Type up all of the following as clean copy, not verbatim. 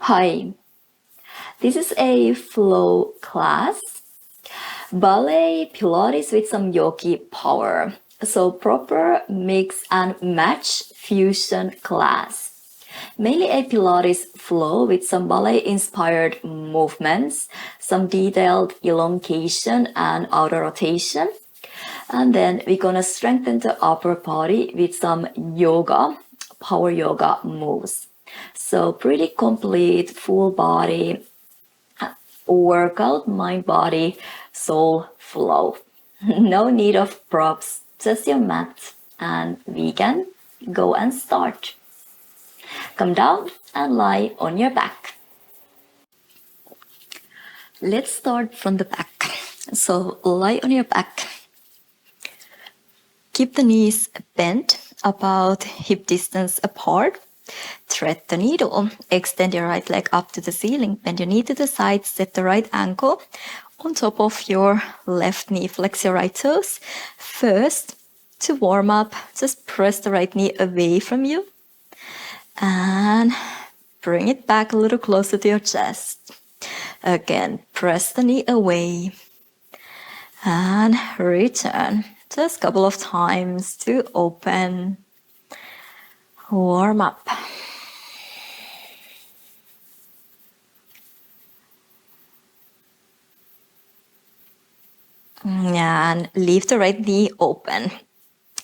Hi, this is a flow class, ballet Pilates with some yogi power. So proper mix and match fusion class. Mainly a Pilates flow with some ballet inspired movements, some detailed elongation and outer rotation. And then we're gonna strengthen the upper body with some yoga, power yoga moves. So pretty complete full body workout, mind, body, soul flow. No need of props, just your mat, and we can go and start. Come down and lie on your back. Let's start from the back. So lie on your back. Keep the knees bent about hip distance apart. Thread the needle. Extend your right leg up to the ceiling. Bend your knee to the side. Set the right ankle on top of your left knee. Flex your right toes. First, to warm up, just press the right knee away from you. And bring it back a little closer to your chest. Again, press the knee away. And return. Just a couple of times to open. Warm up. And leave the right knee open.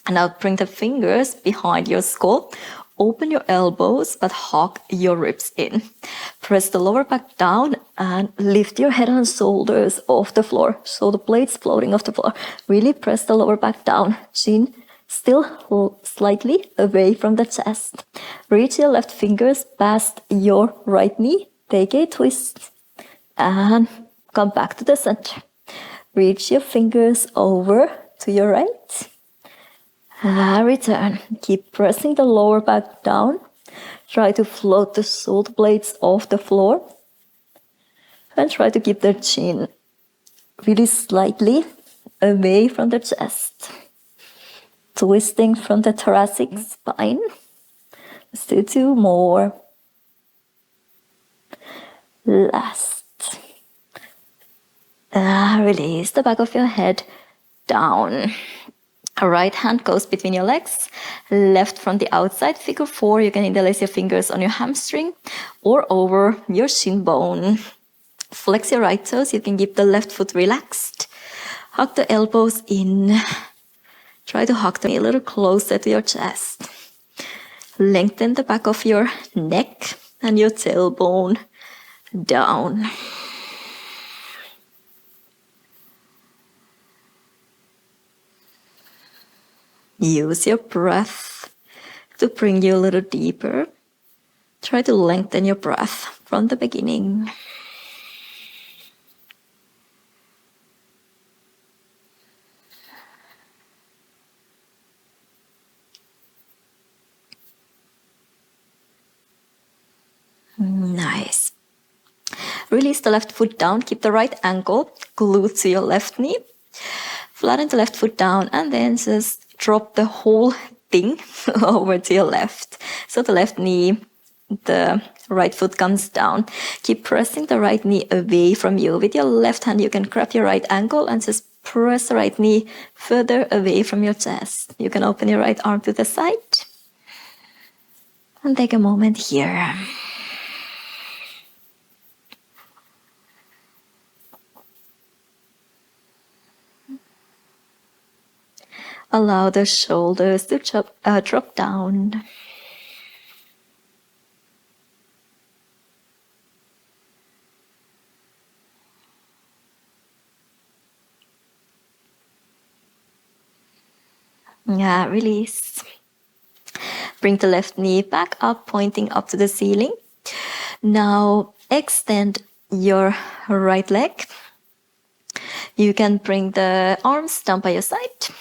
And now bring the fingers behind your skull. Open your elbows, but hug your ribs in. Press the lower back down and lift your head and shoulders off the floor. So the plate's floating off the floor. Really press the lower back down. Chin still slightly away from the chest. Reach your left fingers past your right knee. Take a twist and come back to the center. Reach your fingers over to your right. Return. Keep pressing the lower back down. Try to float the shoulder blades off the floor. And try to keep the chin really slightly away from the chest. Twisting from the thoracic spine. Let's do two more. Last. Release the back of your head down. Right hand goes between your legs, left from the outside, figure four. You can interlace your fingers on your hamstring or over your shin bone. Flex your right toes. You can keep the left foot relaxed. Hug the elbows in. Try to hug them a little closer to your chest. Lengthen the back of your neck and your tailbone down. Use your breath to bring you a little deeper. Try to lengthen your breath from the beginning. Nice. Release the left foot down. Keep the right ankle glued to your left knee. Flatten the left foot down and then just drop the whole thing over to your left. So the left knee, the right foot comes down. Keep pressing the right knee away from you. With your left hand, you can grab your right ankle and just press the right knee further away from your chest. You can open your right arm to the side. And take a moment here. Allow the shoulders to drop down. Yeah, release. Bring the left knee back up, pointing up to the ceiling. Now extend your right leg. You can bring the arms down by your side.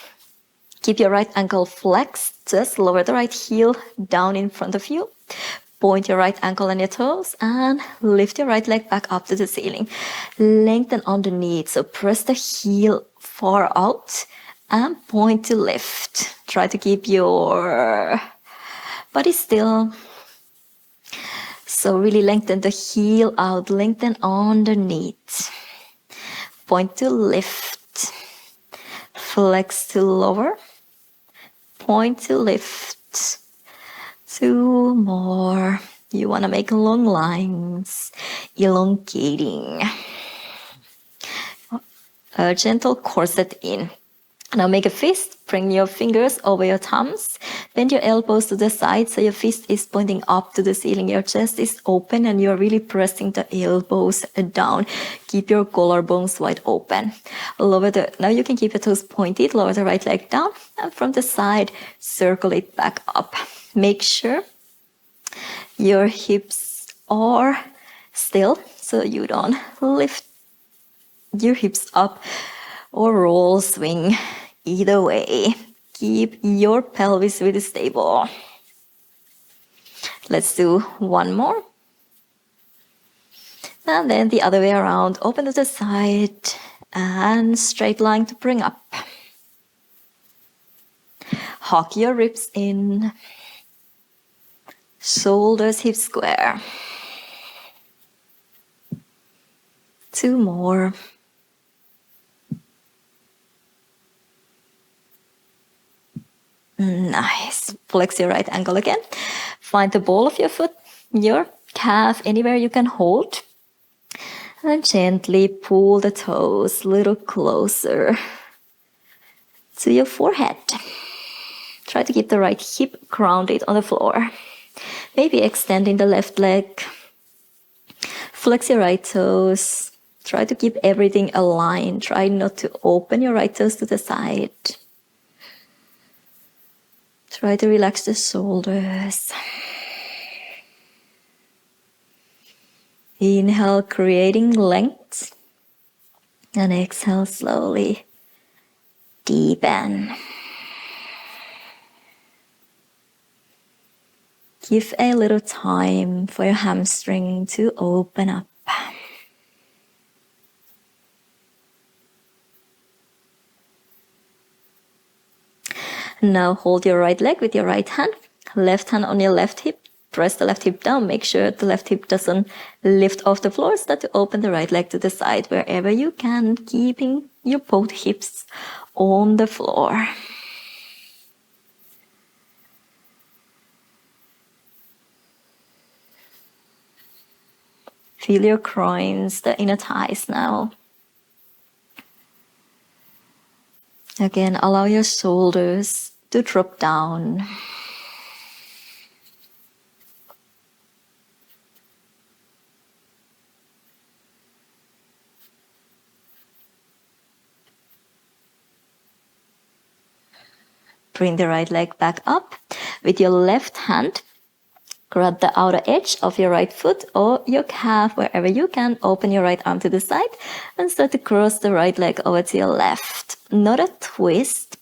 Keep your right ankle flexed. Just lower the right heel down in front of you. Point your right ankle and your toes and lift your right leg back up to the ceiling. Lengthen underneath. So press the heel far out and point to lift. Try to keep your body still. So really lengthen the heel out, lengthen underneath. Point to lift. Flex to lower. Point to lift. 2 more. You want to make long lines, elongating. A gentle corset in. Now make a fist, bring your fingers over your thumbs, bend your elbows to the side so your fist is pointing up to the ceiling. Your chest is open and you're really pressing the elbows down. Keep your collarbones wide open. Now you can keep your toes pointed, lower the right leg down, and from the side, circle it back up. Make sure your hips are still so you don't lift your hips up or roll, swing. Either way, keep your pelvis really stable. Let's do one more. And then the other way around, open to the side and straight line to bring up. Hug your ribs in. Shoulders hip square. 2 more. Nice. Flex your right ankle again. Find the ball of your foot, your calf, anywhere you can hold. And gently pull the toes a little closer to your forehead. Try to keep the right hip grounded on the floor. Maybe extending the left leg. Flex your right toes. Try to keep everything aligned. Try not to open your right toes to the side. Try to relax the shoulders. Inhale, creating length. And exhale slowly. Deepen. Give a little time for your hamstring to open up. Now hold your right leg with your right hand, left hand on your left hip. Press the left hip down. Make sure the left hip doesn't lift off the floor. Start to open the right leg to the side wherever you can, keeping your both hips on the floor. Feel your groins, the inner thighs now. Again, allow your shoulders to drop down. Bring the right leg back up. With your left hand, grab the outer edge of your right foot or your calf, wherever you can. Open your right arm to the side and start to cross the right leg over to your left. Not a twist.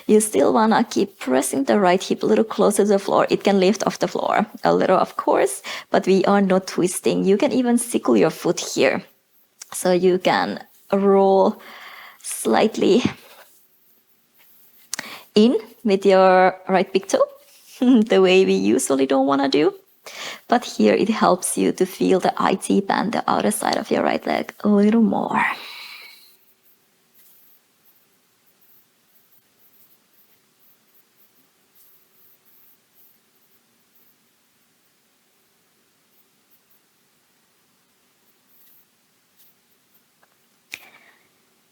You still want to keep pressing the right hip a little closer to the floor. It can lift off the floor a little, of course, but we are not twisting. You can even sickle your foot here. So you can roll slightly in with your right big toe, the way we usually don't want to do. But here it helps you to feel the IT band, the outer side of your right leg, a little more.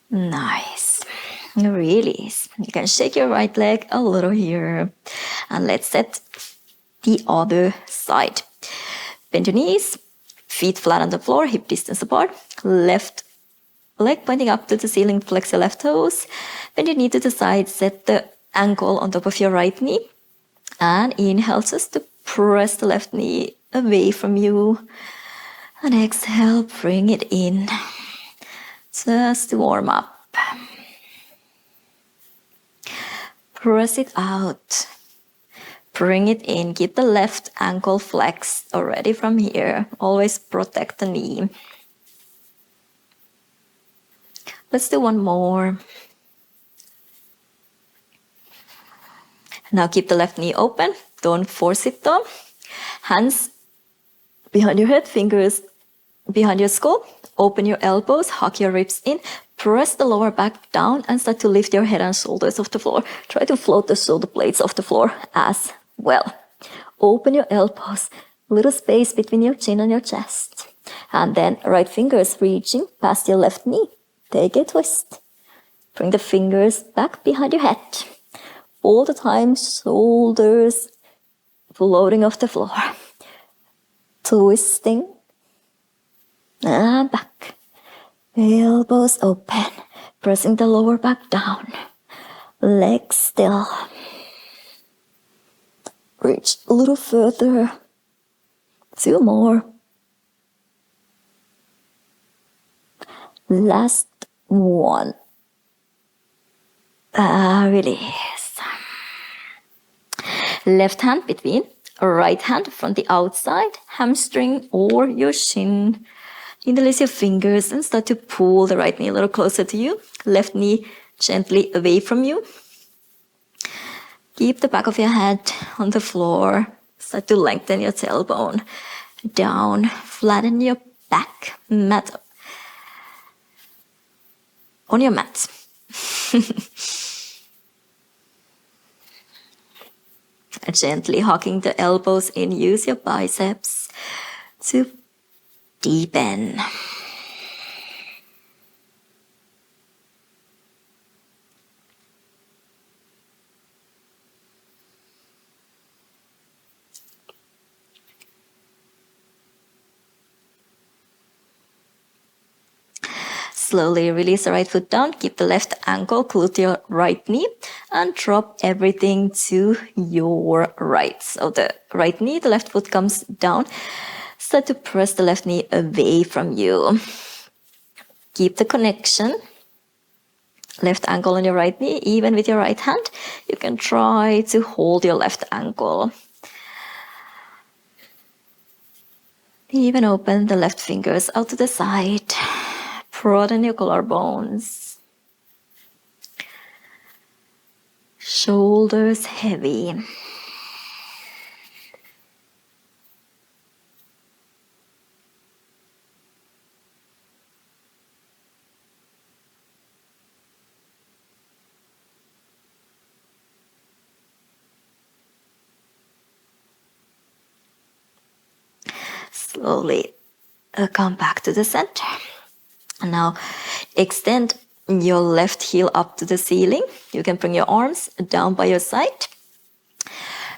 Nice. Release. You can shake your right leg a little here. And let's set the other side. Bend your knees, feet flat on the floor, hip distance apart. Left leg pointing up to the ceiling, flex your left toes. Bend your knee to the side, set the ankle on top of your right knee. And inhale just to press the left knee away from you. And exhale, bring it in. Just to warm up. Press it out. Bring it in. Keep the left ankle flexed already from here. Always protect the knee. Let's do one more. Now keep the left knee open. Don't force it though. Hands behind your head, fingers behind your skull. Open your elbows, hug your ribs in, press the lower back down and start to lift your head and shoulders off the floor. Try to float the shoulder blades off the floor as well. Open your elbows, little space between your chin and your chest. And then right fingers reaching past your left knee. Take a twist. Bring the fingers back behind your head. All the time, shoulders floating off the floor. Twisting. And back. Elbows open. Pressing the lower back down. Legs still. Reach a little further. 2 more. Last one. Release. Left hand between right hand from the outside, hamstring or your shin. Interlace your fingers and start to pull the right knee a little closer to you. Left knee gently away from you. Keep the back of your head on the floor. Start to lengthen your tailbone down. Flatten your back mat on your mat. Gently hugging the elbows in. Use your biceps to deepen. Slowly release the right foot down. Keep the left ankle close to your right knee and drop everything to your right. So the right knee, the left foot comes down. Start to press the left knee away from you. Keep the connection. Left ankle on your right knee, even with your right hand. You can try to hold your left ankle. Even open the left fingers out to the side. Broaden your collarbones. Shoulders heavy. Slowly come back to the center. And now extend your left heel up to the ceiling. You can bring your arms down by your side.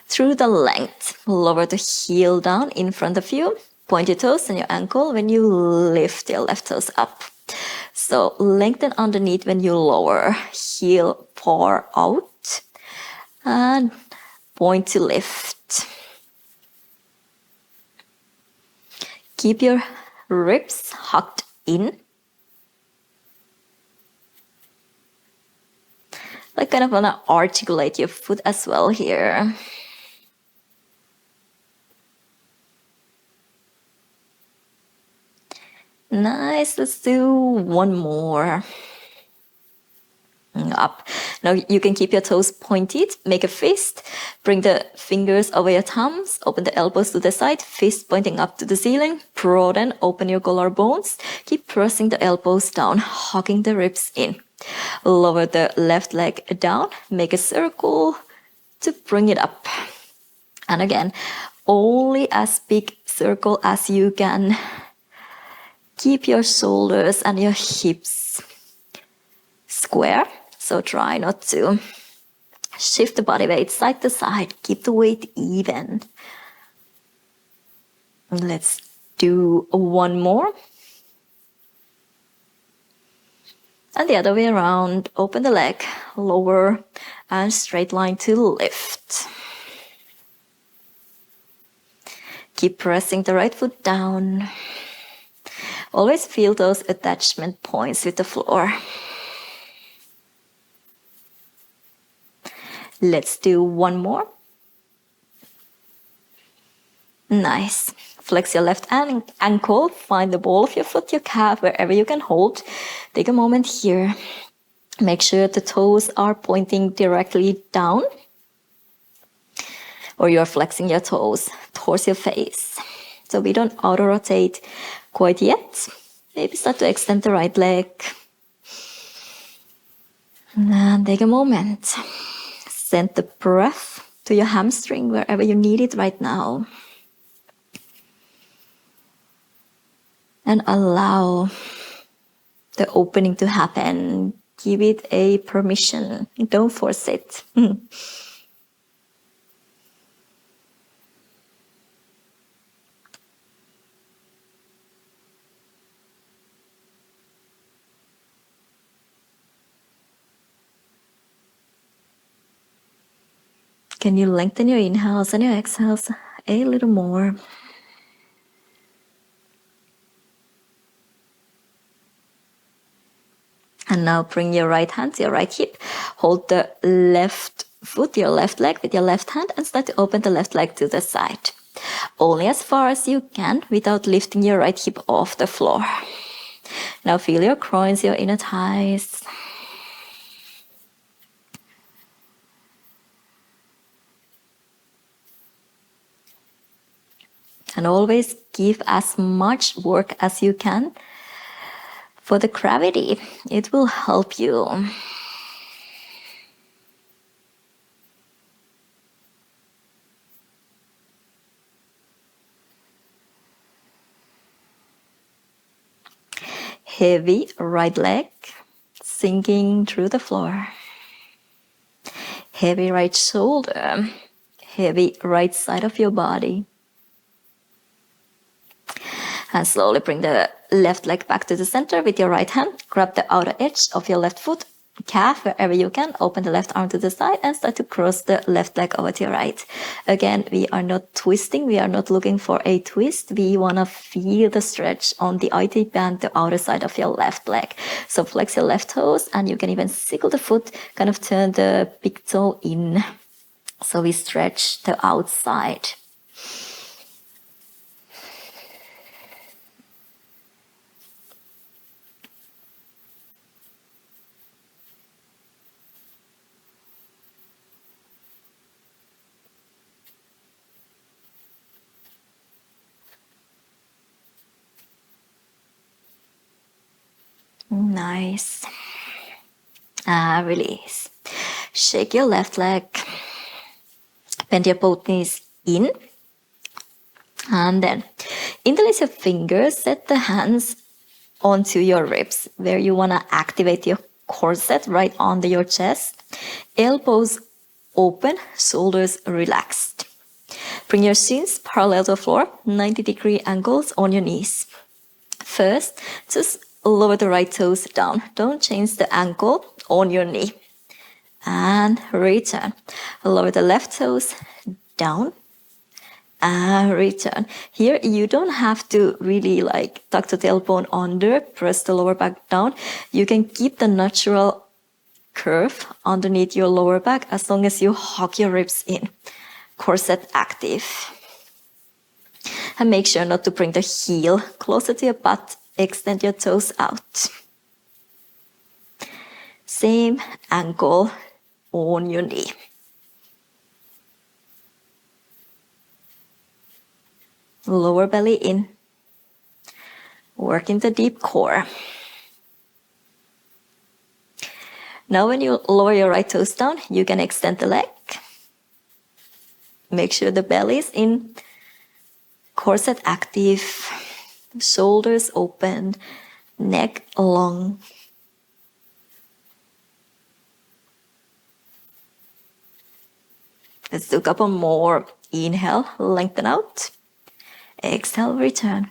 Through the length, lower the heel down in front of you. Point your toes and your ankle when you lift your left toes up. So lengthen underneath when you lower. Heel far out. And point to lift. Keep your ribs hugged in. Like kind of want to articulate your foot as well here. Nice, let's do one more. Up. Now you can keep your toes pointed, make a fist, bring the fingers over your thumbs, open the elbows to the side, fist pointing up to the ceiling, broaden, open your collarbones, keep pressing the elbows down, hugging the ribs in. Lower the left leg down, make a circle to bring it up. And again, only as big circle as you can. Keep your shoulders and your hips square. So try not to shift the body weight side to side. Keep the weight even. Let's do one more. And the other way around. Open the leg, lower, and straight line to lift. Keep pressing the right foot down. Always feel those attachment points with the floor. Let's do one more. Nice. Flex your left ankle. Find the ball of your foot, your calf, wherever you can hold. Take a moment here. Make sure the toes are pointing directly down. Or you're flexing your toes towards your face. So we don't auto-rotate quite yet. Maybe start to extend the right leg. And take a moment. Send the breath to your hamstring wherever you need it right now. And allow the opening to happen. Give it a permission. Don't force it. Can you lengthen your inhales and your exhales a little more? And now bring your right hand to your right hip. Hold the left foot, your left leg with your left hand and start to open the left leg to the side. Only as far as you can without lifting your right hip off the floor. Now feel your groins, your inner thighs. And always give as much work as you can for the gravity. It will help you. Heavy right leg sinking through the floor. Heavy right shoulder. Heavy right side of your body. And slowly bring the left leg back to the center with your right hand. Grab the outer edge of your left foot, calf, wherever you can. Open the left arm to the side and start to cross the left leg over to your right. Again, we are not twisting. We are not looking for a twist. We want to feel the stretch on the IT band, the outer side of your left leg. So flex your left toes and you can even sickle the foot, kind of turn the big toe in. So we stretch the outside. Nice. Release. Shake your left leg. Bend your both knees in. And then interlace your fingers. Set the hands onto your ribs where you want to activate your corset right under your chest. Elbows open, shoulders relaxed. Bring your shins parallel to the floor, 90-degree angles on your knees. First, just lower the right toes down. Don't change the ankle on your knee. And return. Lower the left toes down. And return. Here, you don't have to really tuck the tailbone under, press the lower back down. You can keep the natural curve underneath your lower back as long as you hug your ribs in. Corset active. And make sure not to bring the heel closer to your butt. Extend your toes out. Same ankle on your knee. Lower belly in. Work in the deep core. Now when you lower your right toes down, you can extend the leg. Make sure the belly is in. Corset active. Shoulders open. Neck long. Let's do a couple more. Inhale, lengthen out. Exhale, return.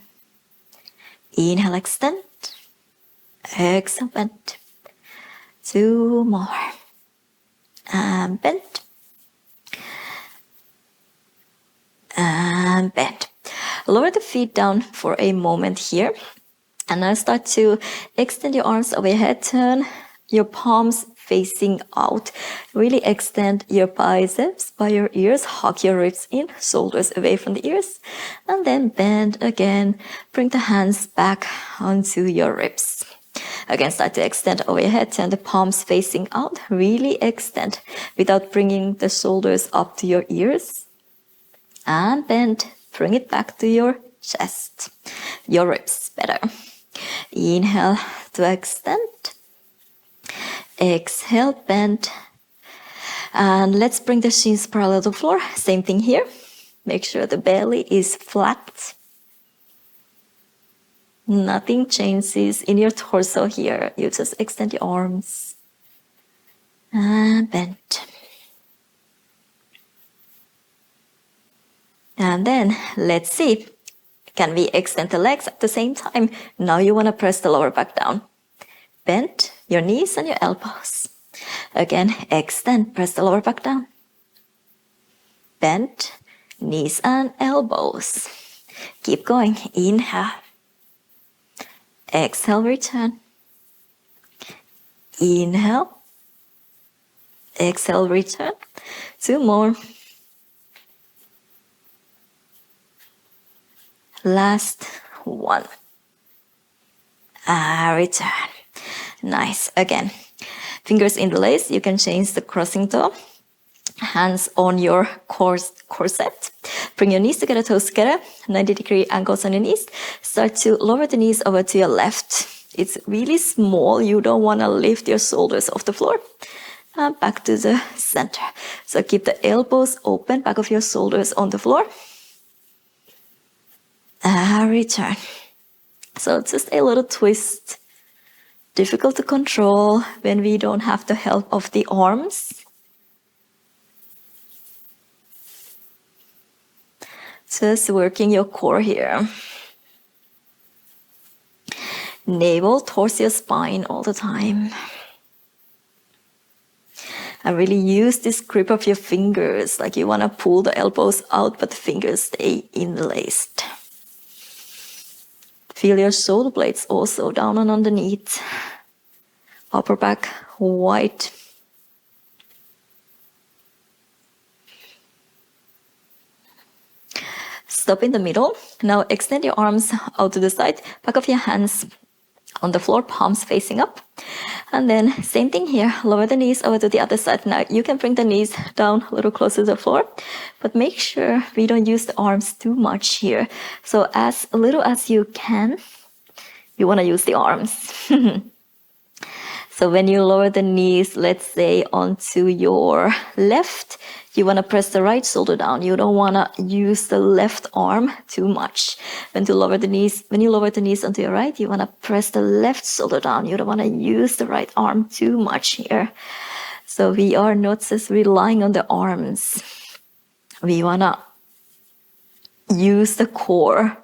Inhale, extend. Exhale, bend. 2 more. And bend. And bend. Lower the feet down for a moment here. And now start to extend your arms over your head. Turn your palms facing out. Really extend your biceps by your ears. Hug your ribs in. Shoulders away from the ears. And then bend again. Bring the hands back onto your ribs. Again, start to extend over your head. Turn the palms facing out. Really extend without bringing the shoulders up to your ears. And bend. Bring it back to your chest, your ribs better. Inhale to extend. Exhale, bend. And let's bring the shins parallel to the floor. Same thing here. Make sure the belly is flat. Nothing changes in your torso here. You just extend your arms. And bend. And then let's see. Can we extend the legs at the same time? Now you want to press the lower back down. Bend your knees and your elbows. Again, extend, press the lower back down. Bend, knees and elbows. Keep going. Inhale. Exhale, return. Inhale. Exhale, return. 2 more. Last 1. Return. Nice. Again. Fingers in the lace. You can change the crossing toe. Hands on your corset. Bring your knees together, toes together. 90-degree angles on your knees. Start to lower the knees over to your left. It's really small. You don't want to lift your shoulders off the floor. Back to the center. So keep the elbows open, back of your shoulders on the floor. Return. So just a little twist. Difficult to control when we don't have the help of the arms. Just working your core here. Navel towards your spine all the time. And really use this grip of your fingers, like you want to pull the elbows out, but the fingers stay interlaced. Feel your shoulder blades also down and underneath. Upper back wide. Stop in the middle. Now extend your arms out to the side. Back of your hands on the floor, palms facing up. And then same thing here. Lower the knees over to the other side. Now you can bring the knees down a little closer to the floor. But make sure we don't use the arms too much here. So as little as you can, you want to use the arms. So when you lower the knees, let's say onto your left, you want to press the right shoulder down. You don't want to use the left arm too much. When you lower the knees onto your right, you want to press the left shoulder down. You don't want to use the right arm too much here. So we are not just relying on the arms. We want to use the core.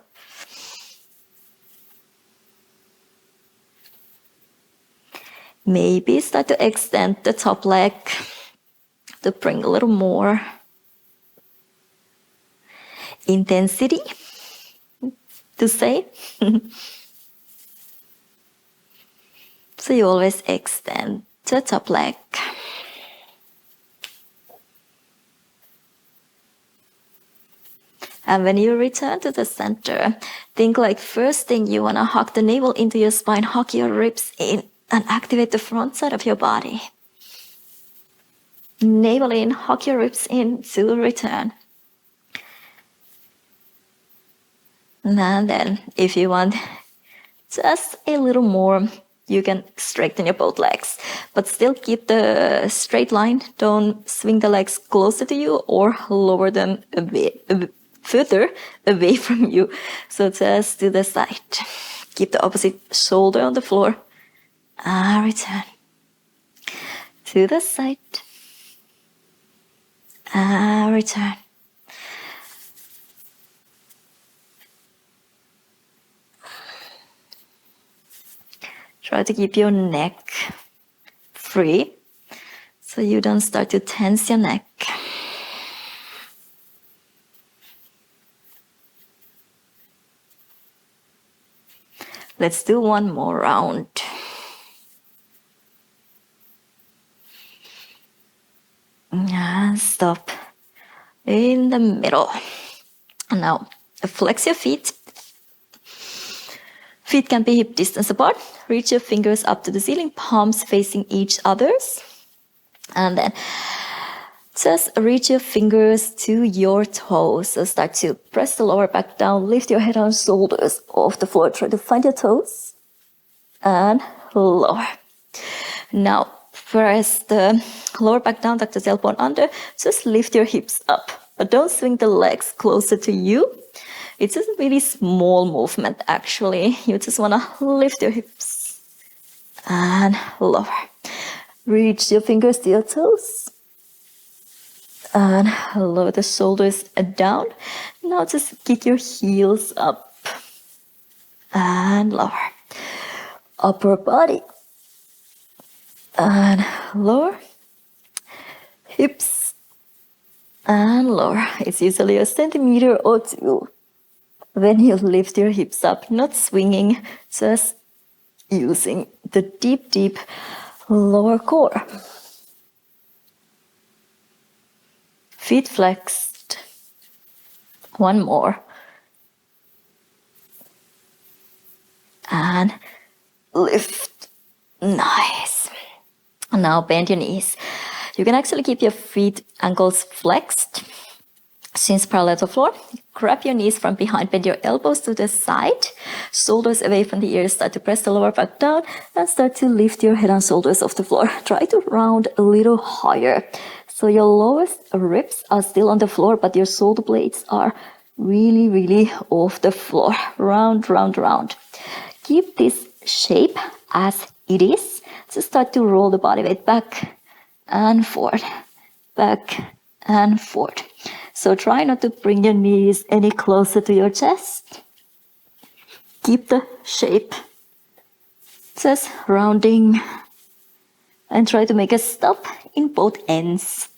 Maybe start to extend the top leg to bring a little more intensity to say. So you always extend the top leg. And when you return to the center, think like first thing you want to hug the navel into your spine, hug your ribs in. And activate the front side of your body. Navel in, hug your ribs in to return. And then, if you want just a little more, you can straighten your both legs. But still keep the straight line. Don't swing the legs closer to you or lower them a bit further away from you. So just to the side. Keep the opposite shoulder on the floor. Return to the side. Return. Try to keep your neck free so you don't start to tense your neck. Let's do one more round. And stop in the middle. And now flex your feet. Feet can be hip distance apart. Reach your fingers up to the ceiling, palms facing each other. And then Just reach your fingers to your toes. So start to press the lower back down, lift your head and shoulders off the floor. Try to find your toes and lower. Now press the lower back down, tuck the tailbone under. Just lift your hips up, but don't swing the legs closer to you. It's just a really small movement actually. You just want to lift your hips and lower. Reach your fingers to your toes and lower the shoulders down. Now just kick your heels up and lower. Upper body and lower. Hips and lower. It's usually a centimeter or two when you lift your hips up, not swinging, just using the deep lower core. Feet flexed. One more. And lift. Nice. Now bend your knees. You can actually keep your feet ankles flexed, shins parallel to the floor. Grab your knees from behind, bend your elbows to the side, shoulders away from the ears. Start to press the lower back down and start to lift your head and shoulders off the floor. Try to round a little higher. So your lowest ribs are still on the floor, but your shoulder blades are really off the floor. Round, round, round. Keep this shape as it is. Just start to roll the body weight back and forward, back and forward. So try not to bring your knees any closer to your chest. Keep the shape. Just rounding. And try to make a stop in both ends.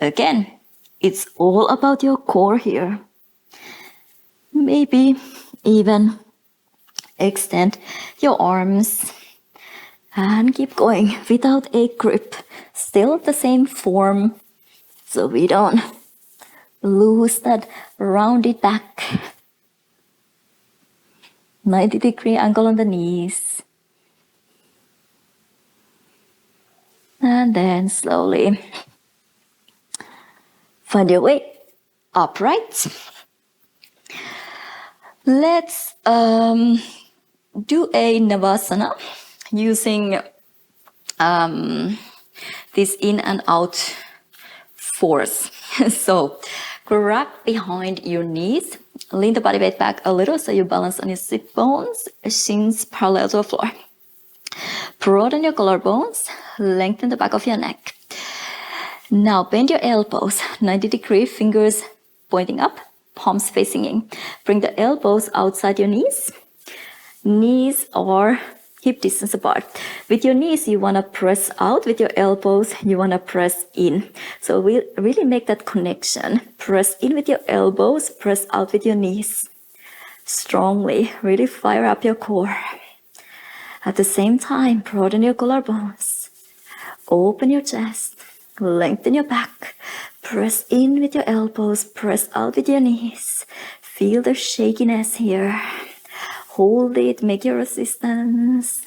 Again, it's all about your core here. Maybe even extend your arms and keep going without a grip. Still the same form, so we don't lose that rounded back. 90-degree angle on the knees. And then slowly find your way upright. Let's do a Navasana using this in and out force. So grab behind your knees, lean the body weight back a little so you balance on your sit bones, shins parallel to the floor. Broaden your collarbones, lengthen the back of your neck. Now bend your elbows, 90-degree, fingers pointing up, palms facing in. Bring the elbows outside your knees. Knees are hip distance apart. With your knees, you want to press out. With your elbows, you want to press in. So we really make that connection. Press in with your elbows, press out with your knees. Strongly, really fire up your core. At the same time, broaden your collarbones. Open your chest. Lengthen your back. Press in with your elbows. Press out with your knees. Feel the shakiness here. Hold it. Make your resistance.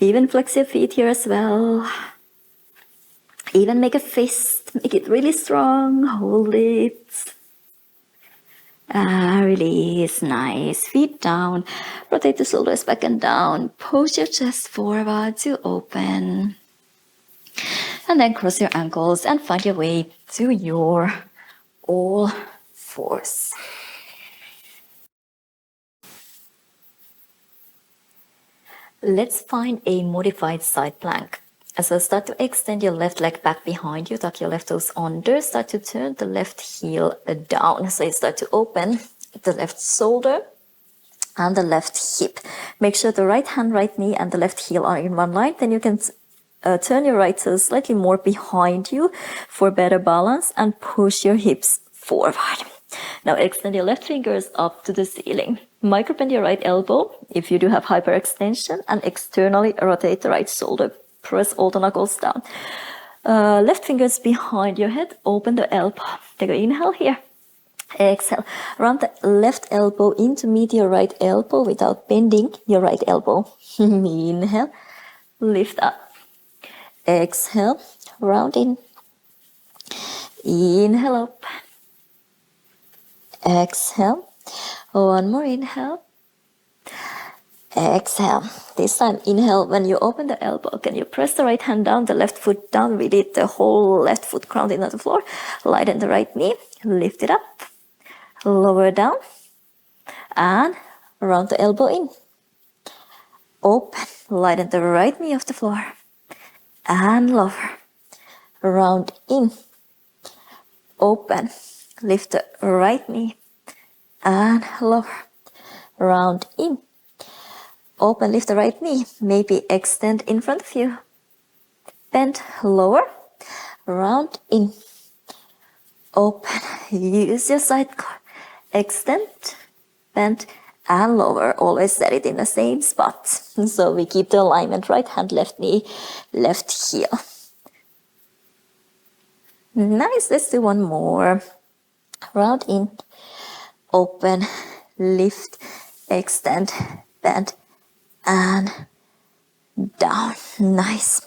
Even flex your feet here as well. Even make a fist. Make it really strong. Hold it. Release. Nice. Feet down. Rotate the shoulders back and down. Push your chest forward to open. And then cross your ankles and find your way to your all fours. Let's find a modified side plank. So start to extend your left leg back behind you, tuck your left toes under, start to turn the left heel down. So you start to open the left shoulder and the left hip. Make sure the right hand, right knee and the left heel are in one line. Then you can turn your right toes slightly more behind you for better balance and push your hips forward. Now extend your left fingers up to the ceiling. Micro-bend your right elbow if you do have hyperextension and externally rotate the right shoulder. Press all the knuckles down. Left fingers behind your head. Open the elbow. Take an inhale here. Exhale. Round the left elbow in to meet your right elbow without bending your right elbow. Inhale. Lift up. Exhale, round in. Inhale up. Exhale. One more inhale. Exhale. This time, inhale. When you open the elbow, can you press the right hand down, the left foot down? We did the whole left foot grounded on the floor. Lighten the right knee. Lift it up. Lower down. And round the elbow in. Open. Lighten the right knee off the floor. And lower. Round in. Open. Lift the right knee. And lower. Round in. Open, lift the right knee. Maybe extend in front of you. Bend, lower. Round in. Open. Use your side core. Extend, bend, and lower. Always set it in the same spot. So we keep the alignment. Right hand, left knee, left heel. Nice. Let's do one more. Round in. Open, lift, extend, bend, and down. Nice.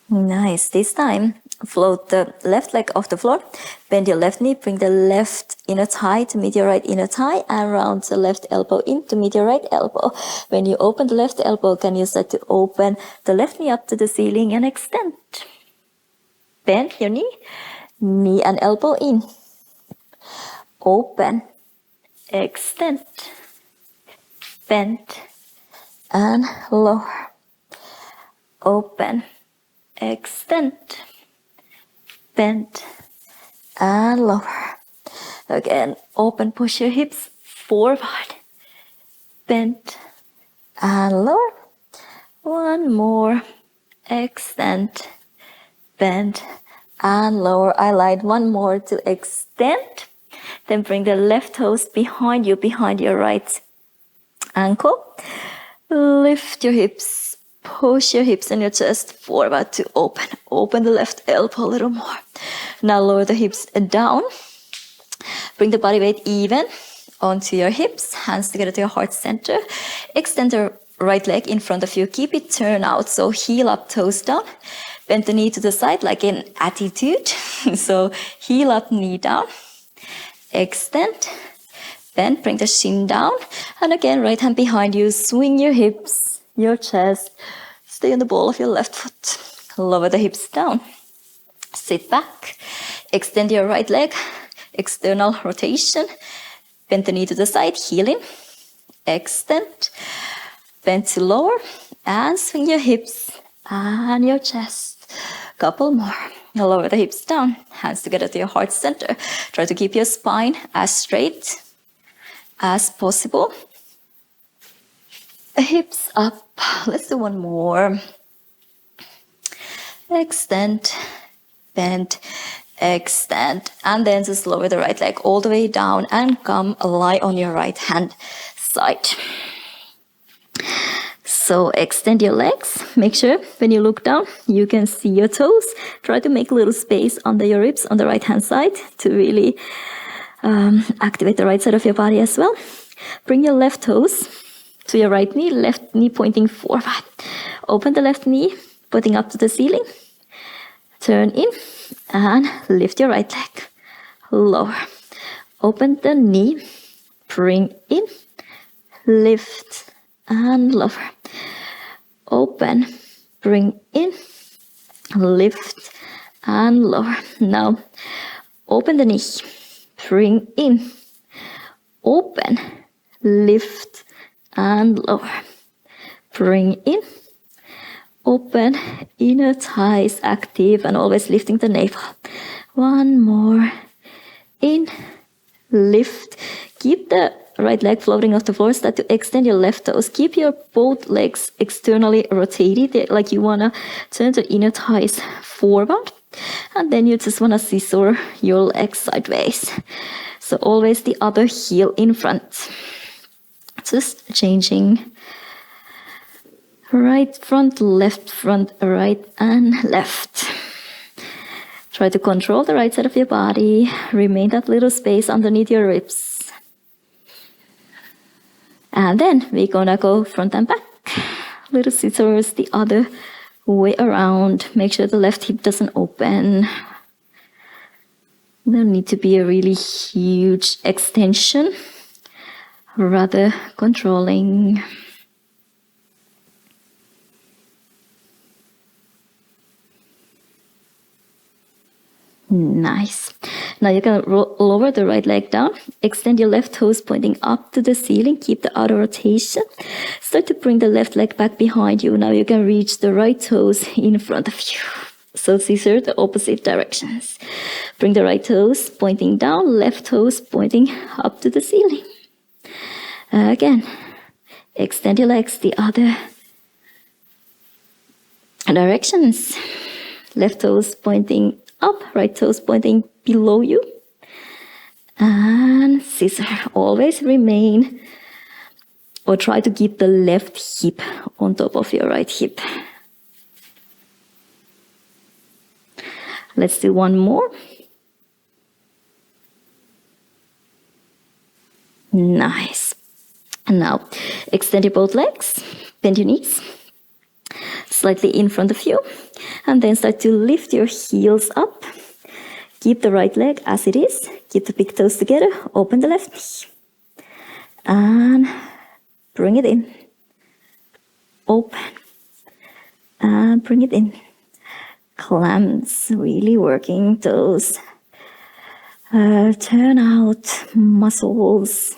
Nice. This time, float the left leg off the floor. Bend your left knee. Bring the left inner thigh to meet your right inner thigh. And round the left elbow in to meet your right elbow. When you open the left elbow, can you start to open the left knee up to the ceiling and extend? Bend your knee. Knee and elbow in. Open. Extend. Bend. And lower. Open. Extend. Bend. And lower. Again, open, push your hips forward. Bend. And lower. One more. Extend. Bend. And lower. I lied. One more to extend. Then bring the left toes behind you, behind your right ankle. Lift your hips. Push your hips and your chest forward to open. Open the left elbow a little more. Now lower the hips down. Bring the body weight even onto your hips. Hands together to your heart center. Extend the right leg in front of you. Keep it turned out. So heel up, toes down. Bend the knee to the side like in attitude. So heel up, knee down. Extend. Bend. Bring the shin down. And again, right hand behind you. Swing your hips. Your chest, stay on the ball of your left foot. Lower the hips down. Sit back. Extend your right leg. External rotation. Bend the knee to the side. Heel in. Extend. Bend to lower. And swing your hips and your chest. Couple more. Lower the hips down. Hands together to your heart center. Try to keep your spine as straight as possible. Hips up. Let's do one more. Extend, bend, extend. And then just lower the right leg all the way down and come lie on your right hand side. So extend your legs. Make sure when you look down, you can see your toes. Try to make a little space under your ribs on the right hand side to really activate the right side of your body as well. Bring your left toes to your right knee, left knee pointing forward. Open the left knee, pointing up to the ceiling. Turn in and lift your right leg. Lower. Open the knee, bring in, lift and lower. Open, bring in, lift and lower. Now, open the knee, bring in, open, lift and lower. Bring in, open, inner thighs active and always lifting the navel. One more. In, lift. Keep the right leg floating off the floor. Start to extend your left toes. Keep your both legs externally rotated, like you want to turn the inner thighs forward. And then you just want to scissor your legs sideways. So always the other heel in front. Just changing right front, right and left. Try to control the right side of your body. Remain that little space underneath your ribs. And then we're gonna go front and back. Little scissors the other way around. Make sure the left hip doesn't open. There need to be a really huge extension, rather controlling. Nice. Now you can lower the right leg down. Extend your left toes pointing up to the ceiling. Keep the outer rotation. Start to bring the left leg back behind you. Now you can reach the right toes in front of you. So these are the opposite directions. Bring the right toes pointing down. Left toes pointing up to the ceiling. Again. Extend your legs the other directions. Left toes pointing up, right toes pointing below you. And scissor. Always remain or try to keep the left hip on top of your right hip. Let's do one more. Nice. And now extend your both legs, bend your knees slightly in front of you, and then start to lift your heels up. Keep the right leg as it is. Keep the big toes together. Open the left knee. And bring it in. Open. And bring it in. Clamps. Really working those turn out muscles.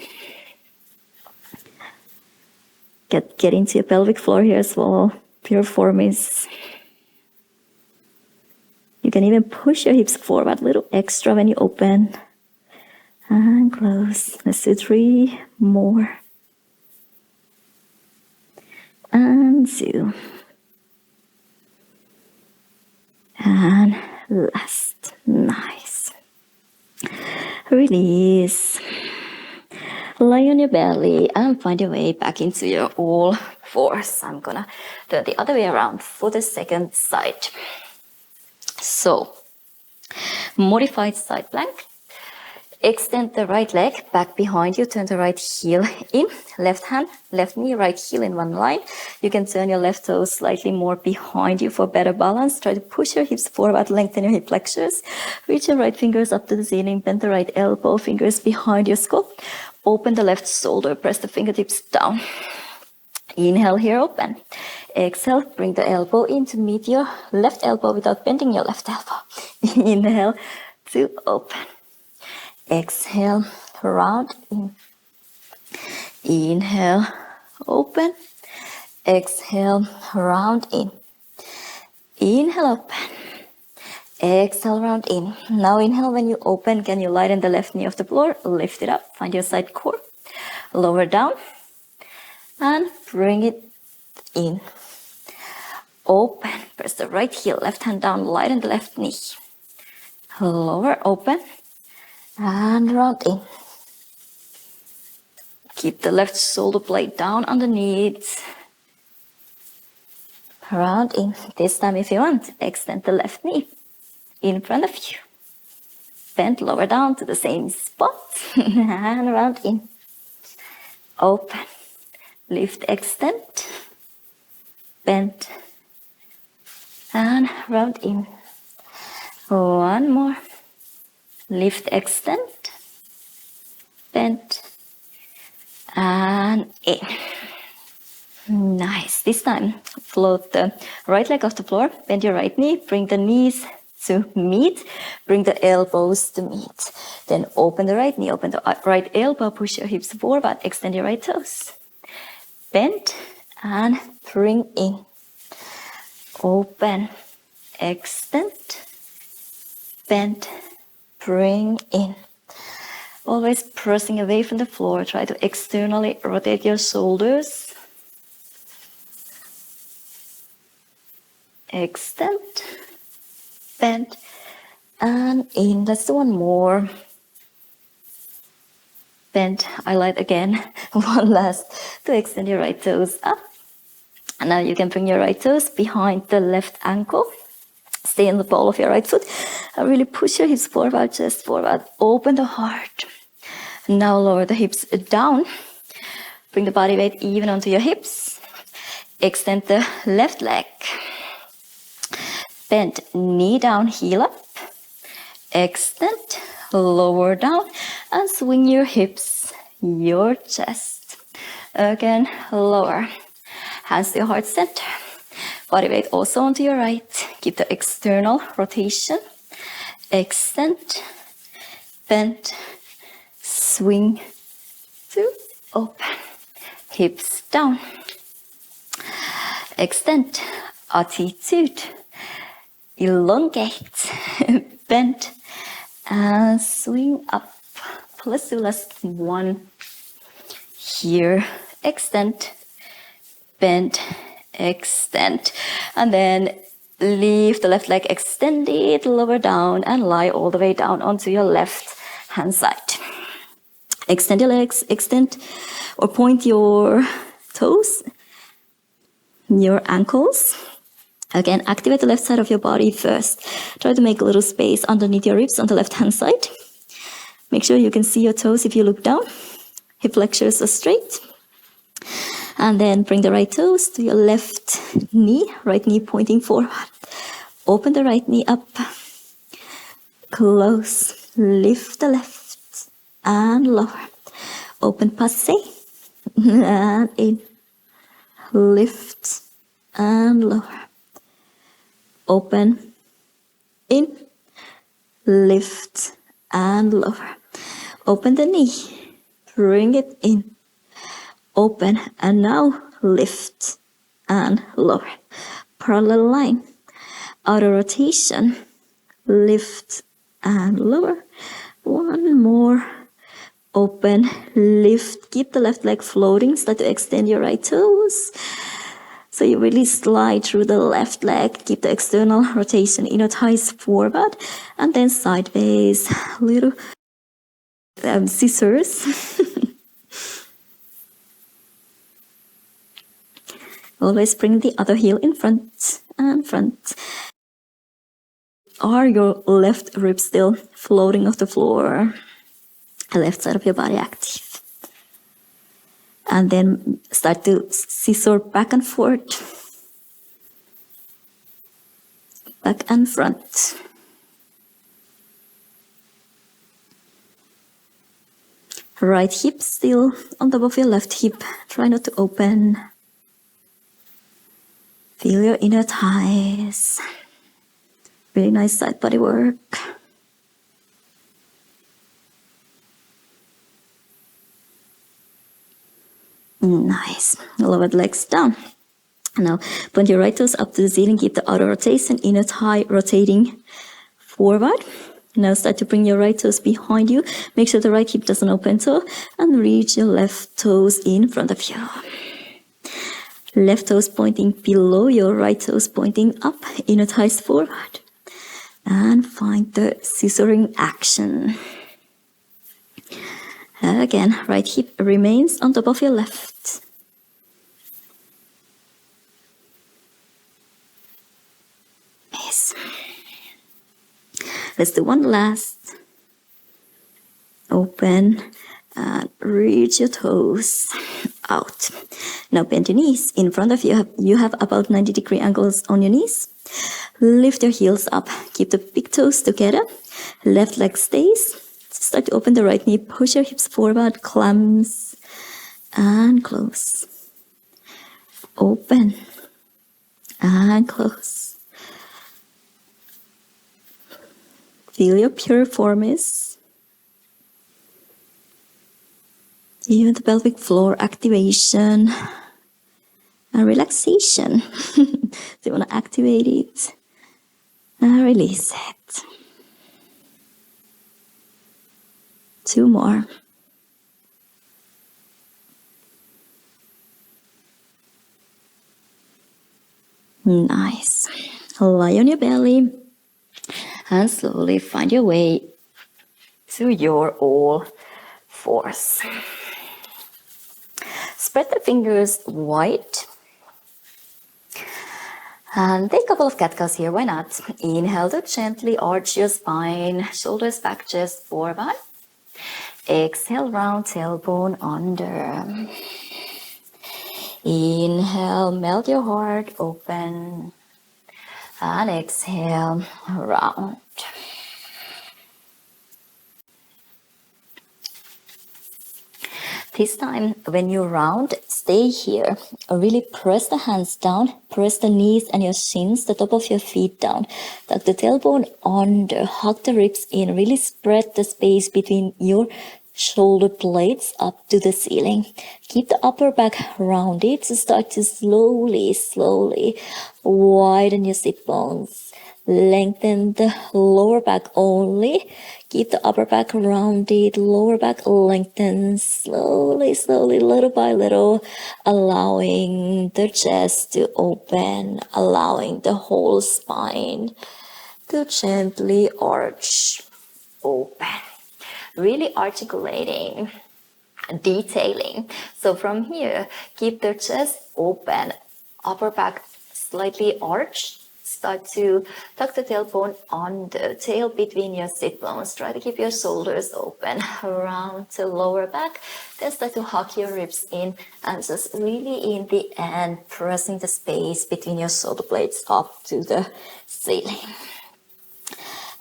Get into your pelvic floor here as well. Piriform is. You can even push your hips forward a little extra when you open. And close. Let's do 3 more. And 2. And last. Nice. Release. Lie on your belly and find your way back into your all fours. I'm gonna turn the other way around for the second side. So, modified side plank. Extend the right leg back behind you. Turn the right heel in. Left hand, left knee, right heel in one line. You can turn your left toes slightly more behind you for better balance. Try to push your hips forward, lengthen your hip flexors. Reach your right fingers up to the ceiling. Bend the right elbow, fingers behind your skull. Open the left shoulder. Press the fingertips down. Inhale here, open. Exhale, bring the elbow in to meet your left elbow without bending your left elbow. Inhale to open. Exhale, round in. Inhale, open. Exhale, round in. Inhale, open. Exhale, round in. Now inhale when you open. Can you lighten the left knee off the floor? Lift it up. Find your side core. Lower down. And bring it in. Open. Press the right heel. Left hand down. Lighten the left knee. Lower, open. And round in. Keep the left shoulder blade down underneath. Round in. This time if you want, extend the left knee in front of you. Bend lower down to the same spot. And round in. Open. Lift, extend. Bend. And round in. One more. Lift, extend, bend, and in. Nice. This time, float the right leg off the floor, bend your right knee, bring the knees to meet, bring the elbows to meet. Then open the right knee, open the right elbow, push your hips forward, extend your right toes. Bend and bring in. Open, extend, bend, bring in. Always pressing away from the floor. Try to externally rotate your shoulders. Extend, bend, and in. Let's do one more. Bend, highlight again. One last to extend your right toes up. And now you can bring your right toes behind the left ankle. Stay in the ball of your right foot and really push your hips forward, chest forward. Open the heart. Now lower the hips down. Bring the body weight even onto your hips. Extend the left leg. bend, knee down, heel up. Extend, lower down, and swing your hips, your chest. Again, lower. Hands to your heart center. Body weight also onto your right. Keep the external rotation. Extend, bend, swing to open. Hips down. Extend, attitude. Elongate, bend, and swing up. Let's do last one. Here, extend, bend, extend, and then leave the left leg extended, lower down, and lie all the way down onto your left hand side. Extend your legs, extend or point your toes, your ankles. Again, activate the left side of your body first. Try to make a little space underneath your ribs on the left hand side. Make sure you can see your toes if you look down. Hip flexors are straight. And then bring the right toes to your left knee pointing forward. Open the right knee up. Close. Lift the left and lower. Open passe. And in. Lift and lower. Open, in, lift, and lower. Open the knee, bring it in, open, and now lift and lower. Parallel line, outer rotation, lift and lower. One more, open, lift, keep the left leg floating, start to extend your right toes. So you really slide through the left leg, keep the external rotation, inner thighs forward, and then sideways, little scissors. Always bring the other heel in front and front. Are your left ribs still floating off the floor? Left side of your body active. And then start to scissor back and forth, back and front. Right hip still on top of your left hip. Try not to open. Feel your inner thighs. Really nice side body work. Nice. Lower the legs down. Now, point your right toes up to the ceiling. Keep the outer rotation, inner thigh rotating forward. Now start to bring your right toes behind you. Make sure the right hip doesn't open toe. And reach your left toes in front of you. Left toes pointing below, your right toes pointing up. Inner thighs forward. And find the scissoring action. Again, right hip remains on top of your left. Yes. Let's do one last. Open and reach your toes out. Now bend your knees. In front of you, you have about 90-degree angles on your knees. Lift your heels up. Keep the big toes together. Left leg stays. Start to open the right knee, push your hips forward, clamps, and close. Open, and close. Feel your piriformis. Even the pelvic floor activation and relaxation. So you want to activate it and release it. 2 more. Nice. Lie on your belly and slowly find your way to your all fours. Spread the fingers wide. And take a couple of cat cows here, why not? Inhale to gently arch your spine, shoulders back, chest forward. Exhale, round tailbone under. Inhale, melt your heart open. And exhale, round. This time, when you round, stay here. Really press the hands down, press the knees and your shins, the top of your feet down. Tuck the tailbone under, hug the ribs in, really spread the space between your shoulder blades up to the ceiling. Keep the upper back rounded, so start to slowly widen your sit bones. Lengthen the lower back only. Keep the upper back rounded, lower back lengthen slowly, little by little, allowing the chest to open, allowing the whole spine to gently arch open. Really articulating, detailing. So from here, keep the chest open, upper back slightly arched. Start to tuck the tailbone on the tail between your sit bones. Try to keep your shoulders open, round to lower back. Then start to hug your ribs in and just really in the end, pressing the space between your shoulder blades up to the ceiling.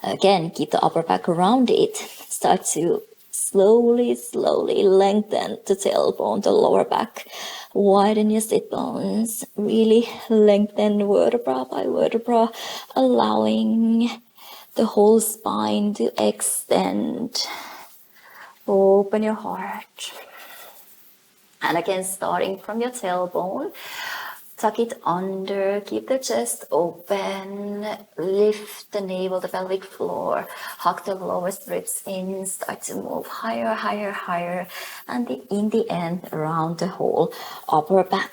Again, keep the upper back rounded. Start to slowly lengthen the tailbone, the lower back. Widen your sit bones. Really lengthen vertebra by vertebra, allowing the whole spine to extend. Open your heart. And again, starting from your tailbone, tuck it under, keep the chest open, lift the navel, the pelvic floor, hug the lowest ribs in, start to move higher, and in the end, around the whole upper back.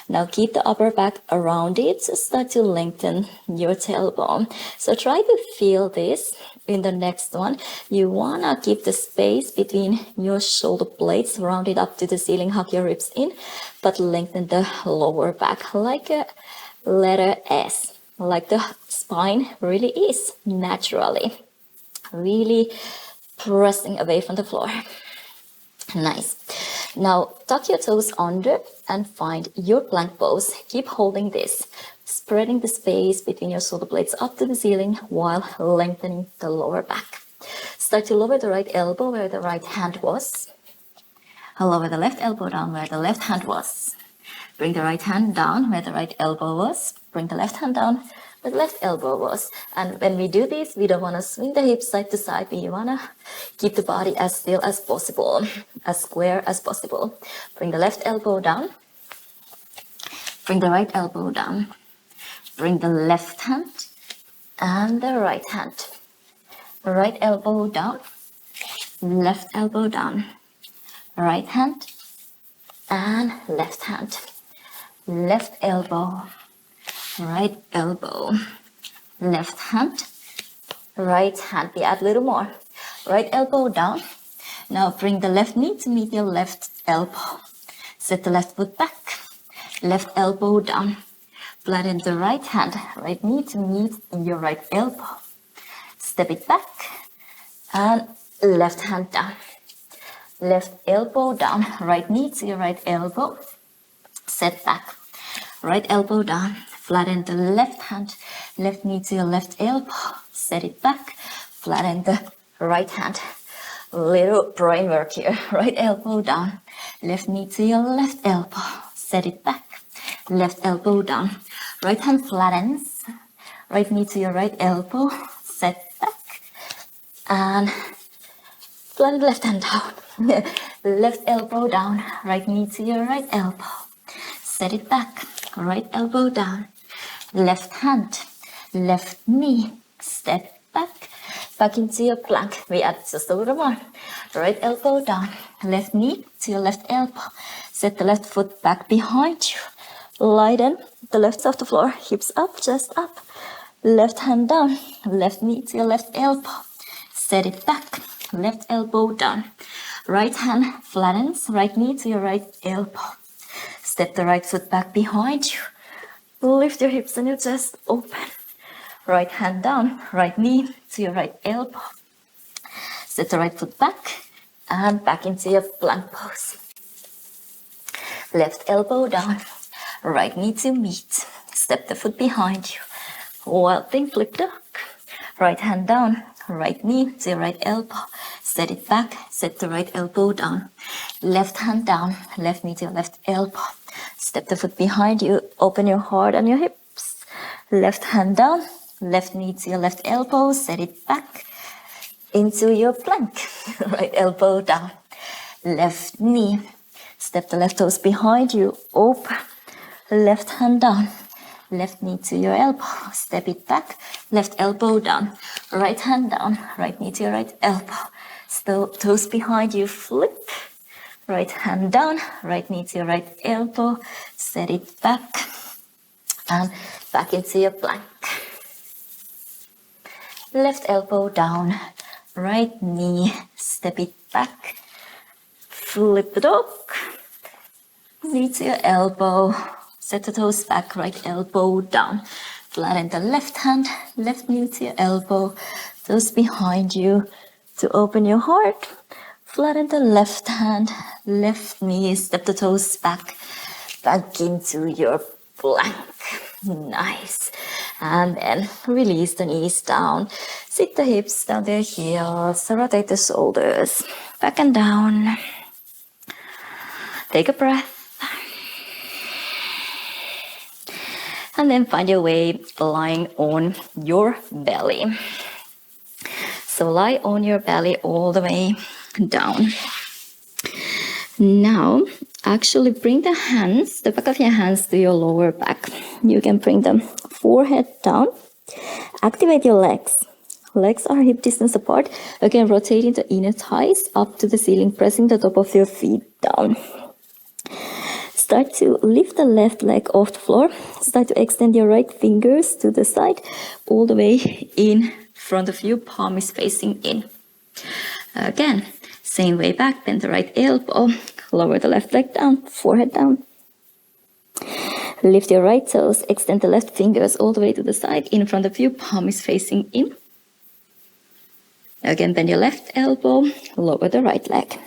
Now keep the upper back around it, so start to lengthen your tailbone. So try to feel this in the next one. You wanna keep the space between your shoulder blades, round it up to the ceiling, hug your ribs in, but lengthen the lower back like a letter S, like the spine really is naturally. Really pressing away from the floor. Nice. Now tuck your toes under and find your plank pose. Keep holding this, spreading the space between your shoulder blades up to the ceiling while lengthening the lower back. Start to lower the right elbow where the right hand was. Lower the left elbow down where the left hand was. Bring the right hand down where the right elbow was. Bring the left hand down where the left elbow was. And when we do this, we don't want to swing the hips side to side. We want to keep the body as still as possible, as square as possible. Bring the left elbow down. Bring the right elbow down. Bring the left hand and the right hand. Right elbow down. Left elbow down. Right hand and left hand. Left elbow, right elbow, left hand, right hand. We add a little more. Right elbow down. Now bring the left knee to meet your left elbow. Set the left foot back. Left elbow down. Flatten the right hand. Right knee to meet your right elbow. Step it back. And left hand down. Left elbow down. Right knee to your right elbow. Set back. Right elbow down, flatten the left hand, left knee to your left elbow, set it back, flatten the right hand. Little brain work here. Right elbow down, left knee to your left elbow, set it back, left elbow down. Right hand flattens, right knee to your right elbow, set back, and flatten the left hand down. Left elbow down, right knee to your right elbow. Set it back, right elbow down, left hand, left knee, step back into your plank. We add just a little more. Right elbow down, left knee to your left elbow. Set the left foot back behind you. Lighten the left side of the floor, hips up, chest up. Left hand down, left knee to your left elbow. Set it back, left elbow down. Right hand flattens, right knee to your right elbow. Step the right foot back behind you. Lift your hips and your chest open. Right hand down, right knee to your right elbow. Set the right foot back and back into your plank pose. Left elbow down, right knee to meet. Step the foot behind you. Wild thing, flip dog. Right hand down, right knee to your right elbow. Set it back, set the right elbow down. Left hand down, left knee to your left elbow. Step the foot behind you, open your heart and your hips. Left hand down, left knee to your left elbow, set it back into your plank. Right elbow down, left knee. Step the left toes behind you, open. Left hand down, left knee to your elbow, step it back, left elbow down, right hand down, right knee to your right elbow, still toes behind you, flip, right hand down, right knee to your right elbow, set it back, and back into your plank. Left elbow down, right knee, step it back, flip the dog, knee to your elbow, set the toes back, right elbow down. Flatten the left hand, left knee to your elbow, toes behind you to open your heart. Flatten the left hand, left knee, step the toes back into your plank. Nice. And then release the knees down. Sit the hips down the heels, rotate the shoulders, back and down. Take a breath. And then find your way lying on your belly. So lie on your belly all the way down. Now, actually bring the hands, the back of your hands to your lower back. You can bring the forehead down. Activate your legs. Legs are hip distance apart. Again, rotating the inner thighs up to the ceiling, pressing the top of your feet down. Start to lift the left leg off the floor. Start to extend your right fingers to the side, all the way in front of you, palm is facing in. Again, same way back, bend the right elbow, lower the left leg down, forehead down. Lift your right toes, extend the left fingers all the way to the side, in front of you, palm is facing in. Again, bend your left elbow, lower the right leg.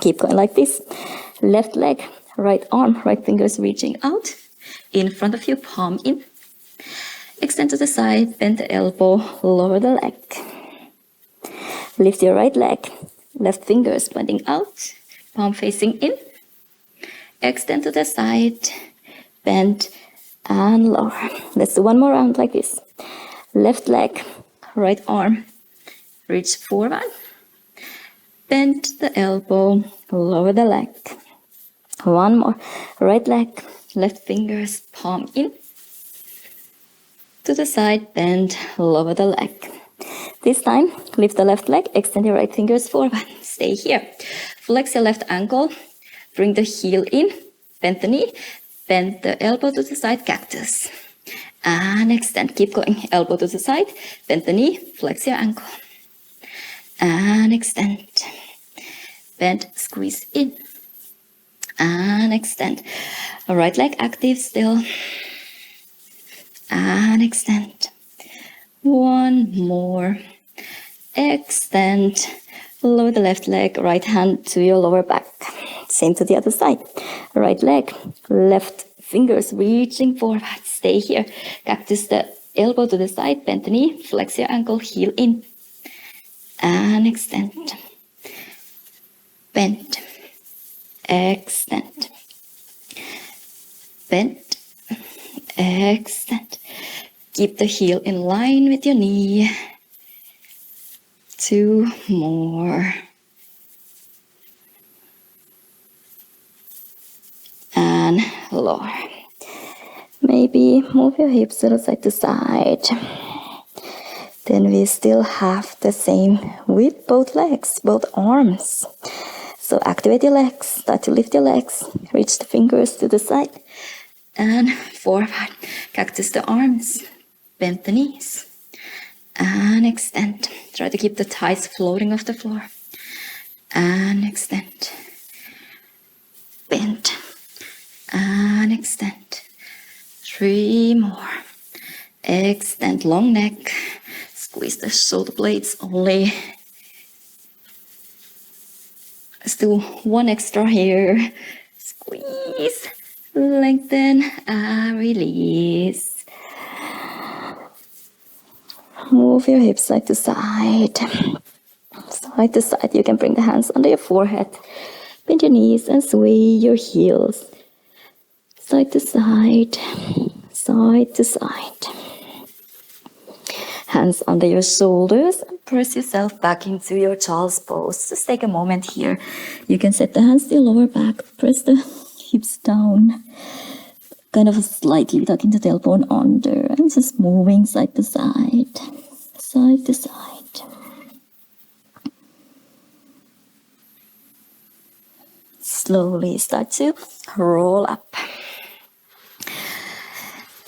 Keep going like this. Left leg, right arm, right fingers reaching out. In front of you, palm in. Extend to the side, bend the elbow, lower the leg. Lift your right leg, left fingers pointing out, palm facing in. Extend to the side, bend and lower. Let's do one more round like this. Left leg, right arm, reach forward. Bend the elbow, lower the leg. One more. Right leg, left fingers, palm in. To the side, bend, lower the leg. This time, lift the left leg, extend your right fingers forward. Stay here. Flex your left ankle, bring the heel in, bend the knee, bend the elbow to the side, cactus. And extend, keep going. Elbow to the side, bend the knee, flex your ankle. And extend. Bend, squeeze in. And extend. Right leg active still. And extend. One more. Extend. Lower the left leg, right hand to your lower back. Same to the other side. Right leg, left fingers reaching forward. Stay here. Cactus the elbow to the side, bend the knee, flex your ankle, heel in. And extend. Bend. Extend. Bend. Extend. Keep the heel in line with your knee. Two more. And lower. Maybe move your hips a little side to side. Then we still have the same with both legs, both arms. So activate your legs, start to lift your legs, reach the fingers to the side and forward. Cactus the arms, bend the knees and extend. Try to keep the thighs floating off the floor and extend. Bend and extend. Three more. Extend, long neck. Squeeze the shoulder blades only. Let's do one extra here. Squeeze, lengthen, and release. Move your hips side to side. Side to side. You can bring the hands under your forehead. Bend your knees and sway your heels. Side to side. Side to side. Hands under your shoulders and press yourself back into your child's pose. Just take a moment here. You can set the hands to your lower back. Press the hips down. Kind of slightly tucking the tailbone under and just moving side to side. Side to side. Slowly start to roll up.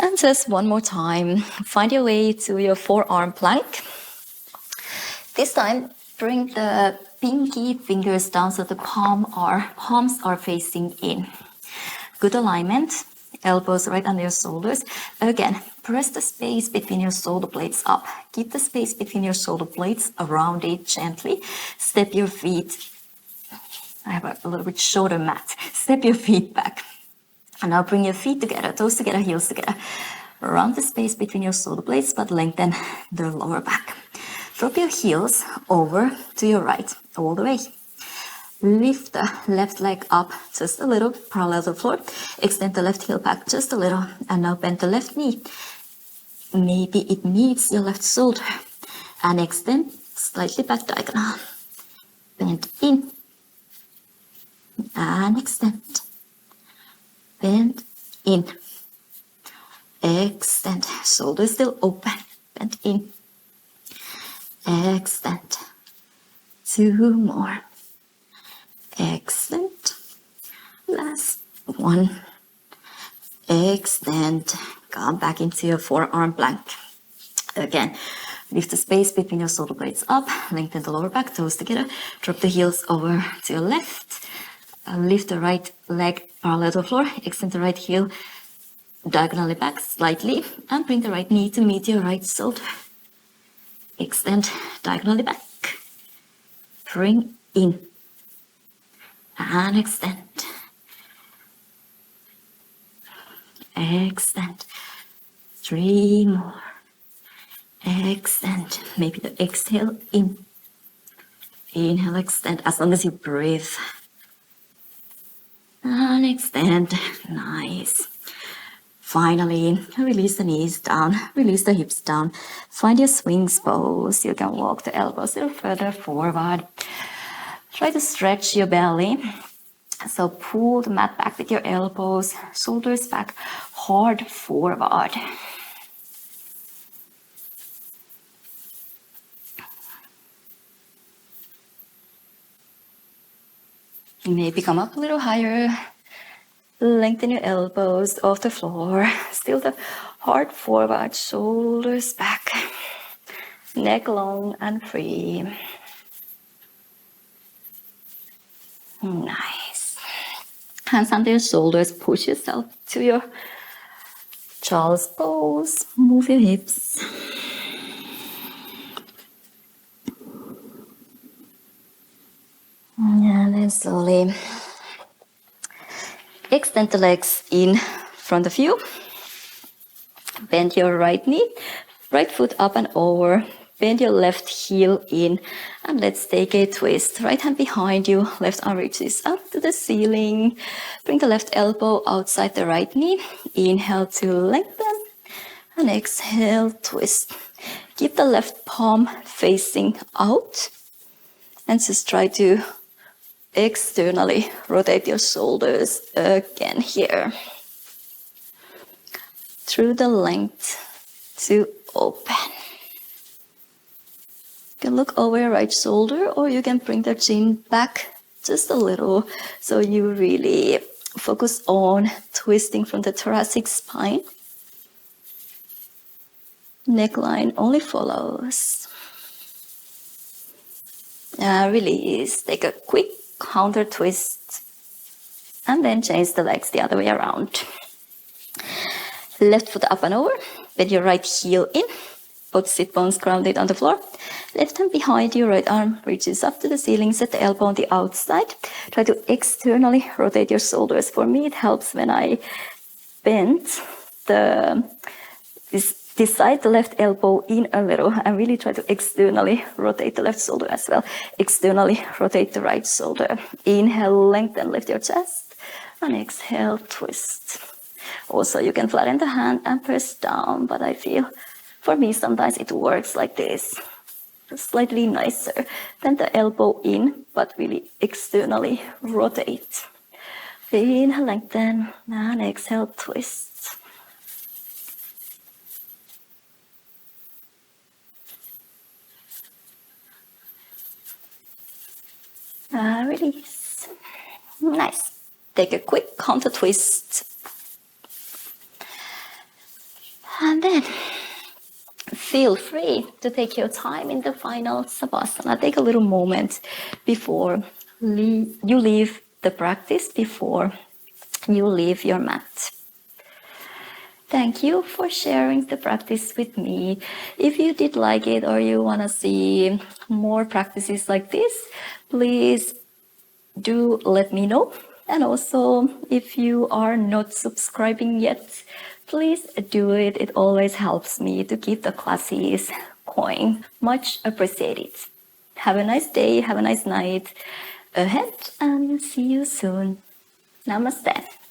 And just one more time, find your way to your forearm plank. This time, bring the pinky fingers down so the palms are facing in. Good alignment, elbows right under your shoulders. Again, press the space between your shoulder blades up. Keep the space between your shoulder blades around it gently. Step your feet. I have a little bit shorter mat. Step your feet back. And now bring your feet together, toes together, heels together. Round the space between your shoulder blades, but lengthen the lower back. Drop your heels over to your right, all the way. Lift the left leg up just a little, parallel to the floor. Extend the left heel back just a little. And now bend the left knee. Maybe it meets your left shoulder. And extend slightly back diagonal. Bend in. And extend. Bend in. Extend. Shoulders still open. Bend in. Extend. 2 more. Extend. Last one. Extend. Come back into your forearm plank. Again, lift the space between your shoulder blades up. Lengthen the lower back, toes together. Drop the heels over to your left. Lift the right leg parallel to the floor. Extend the right heel diagonally back slightly. And bring the right knee to meet your right shoulder. Extend diagonally back. Bring in. And extend. Extend. 3 more. Extend. Maybe the exhale in. Inhale, extend as long as you breathe. And extend. Nice. Finally, release the knees down, release the hips down. Find your swings pose. You can walk the elbows a little further forward. Try to stretch your belly. So pull the mat back with your elbows, shoulders back, hard forward. Maybe come up a little higher. Lengthen your elbows off the floor. Still the heart forward, shoulders back. Neck long and free. Nice. Hands under your shoulders. Push yourself to your child's pose. Move your hips. And then slowly extend the legs in front of you. Bend your right knee, right foot up and over. Bend your left heel in. And let's take a twist. Right hand behind you, left arm reaches up to the ceiling. Bring the left elbow outside the right knee. Inhale to lengthen. And exhale, twist. Keep the left palm facing out. And just try to externally rotate your shoulders again here. Through the length to open. You can look over your right shoulder or you can bring the chin back just a little so you really focus on twisting from the thoracic spine. Neckline only follows. Release. Take a quick counter twist and then change the legs the other way around. Left foot up and over. Bend your right heel in. Both sit bones grounded on the floor. Left hand behind you, right arm reaches up to the ceiling. Set the elbow on the outside. Try to externally rotate your shoulders. For me, it helps when I bend this Decide the left elbow in a little and really try to externally rotate the left shoulder as well. Externally rotate the right shoulder. Inhale, lengthen, lift your chest. And exhale, twist. Also, you can flatten the hand and press down, but I feel for me sometimes it works like this. Slightly nicer than the elbow in, but really externally rotate. Inhale, lengthen, and exhale, twist. Release. Nice. Take a quick counter twist. And then feel free to take your time in the final Savasana. Take a little moment before you leave the practice, before you leave your mat. Thank you for sharing the practice with me. If you did like it or you want to see more practices like this, please do let me know. And also, if you are not subscribing yet, please do it. It always helps me to keep the classes going. Much appreciated. Have a nice day, have a nice night ahead, and see you soon. Namaste.